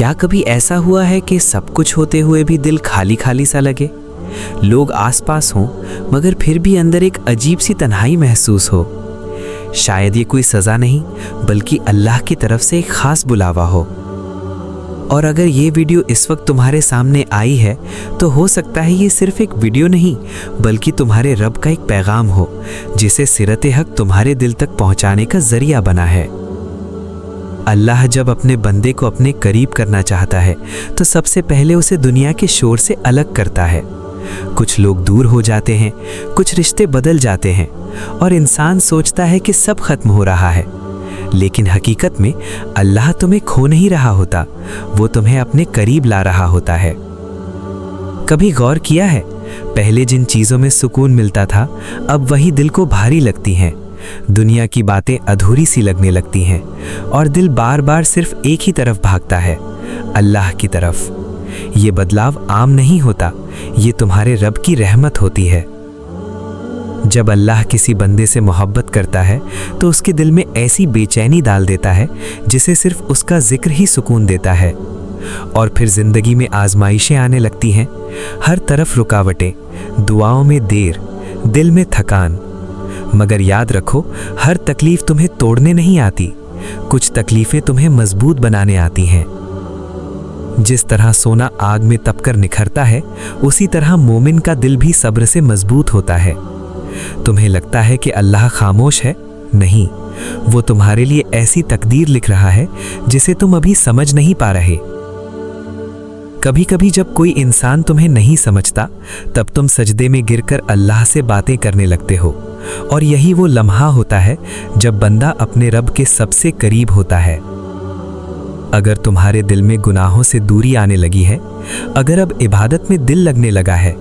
क्या कभी ऐसा हुआ है कि सब कुछ होते हुए भी दिल खाली खाली सा लगे? लोग आसपास हों मगर फिर भी अंदर एक अजीब सी तन्हाई महसूस हो। शायद ये कोई सज़ा नहीं बल्कि अल्लाह की तरफ से एक ख़ास बुलावा हो। और अगर ये वीडियो इस वक्त तुम्हारे सामने आई है तो हो सकता है ये सिर्फ एक वीडियो नहीं बल्कि तुम्हारे रब का एक पैगाम हो जिसे सिरत हक तुम्हारे दिल तक पहुंचाने का जरिया बना है। अल्लाह जब अपने बंदे को अपने करीब करना चाहता है तो सबसे पहले उसे दुनिया के शोर से अलग करता है। कुछ लोग दूर हो जाते हैं, कुछ रिश्ते बदल जाते हैं और इंसान सोचता है कि सब खत्म हो रहा है, लेकिन हकीकत में अल्लाह तुम्हें खो नहीं रहा होता, वो तुम्हें अपने करीब ला रहा होता है। कभी गौर किया है, पहले जिन चीज़ों में सुकून मिलता था अब वही दिल को भारी लगती हैं। दुनिया की बातें अधूरी सी लगने लगती हैं और दिल बार बार सिर्फ एक ही तरफ भागता है, अल्लाह की तरफ। ये बदलाव आम नहीं होता, ये तुम्हारे रब की रहमत होती है। जब अल्लाह किसी बंदे से मोहब्बत करता है तो उसके दिल में ऐसी बेचैनी डाल देता है जिसे सिर्फ उसका जिक्र ही सुकून देता है। और फिर जिंदगी में आजमाइशें आने लगती हैं, हर तरफ रुकावटें, दुआओं में देर, दिल में थकान। मगर याद रखो, हर तकलीफ तुम्हें तोड़ने नहीं आती, कुछ तकलीफें तुम्हें मजबूत बनाने आती हैं। जिस तरह सोना आग में तपकर निखरता है, उसी तरह मोमिन का दिल भी सब्र से मजबूत होता है। तुम्हें लगता है कि अल्लाह खामोश है? नहीं, वो तुम्हारे लिए ऐसी तकदीर लिख रहा है जिसे तुम अभी समझ नहीं पा रहे। कभी कभी जब कोई इंसान तुम्हें नहीं समझता तब तुम सजदे में गिरकर अल्लाह से बातें करने लगते हो, और यही वो लम्हा होता है जब बंदा अपने रब के सबसे करीब होता है। अगर तुम्हारे दिल में गुनाहों से दूरी आने लगी है, अगर अब इबादत में दिल लगने लगा है,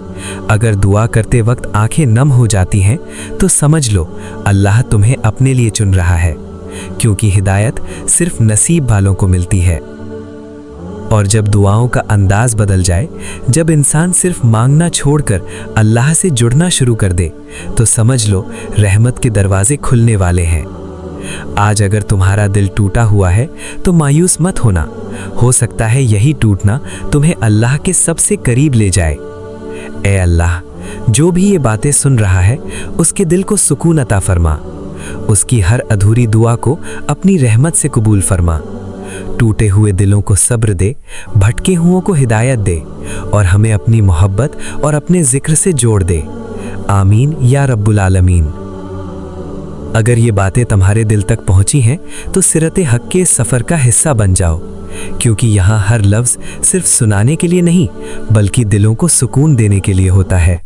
अगर दुआ करते वक्त आंखें नम हो जाती हैं, तो समझ लो अल्लाह तुम्हें अपने लिए चुन रहा है, क्योंकि हिदायत सिर्फ नसीब वालों को मिलती है। और जब दुआओं का अंदाज बदल जाए, जब इंसान सिर्फ मांगना छोड़कर अल्लाह से जुड़ना शुरू कर दे, तो समझ लो रहमत के दरवाजे खुलने वाले हैं। आज अगर तुम्हारा दिल टूटा हुआ है तो मायूस मत होना, हो सकता है यही टूटना तुम्हें अल्लाह के सबसे करीब ले जाए। ए अल्लाह, जो भी ये बातें सुन रहा है उसके दिल को सुकून अता फरमा, उसकी हर अधूरी दुआ को अपनी रहमत से कबूल फरमा। टूटे हुए दिलों को सब्र दे, भटके हुओं को हिदायत दे और हमें अपनी मोहब्बत और अपने जिक्र से जोड़ दे। आमीन या रब्बुल आलमीन। अगर ये बातें तुम्हारे दिल तक पहुंची हैं तो सिरत हक के सफ़र का हिस्सा बन जाओ, क्योंकि यहाँ हर लफ्ज़ सिर्फ सुनाने के लिए नहीं बल्कि दिलों को सुकून देने के लिए होता है।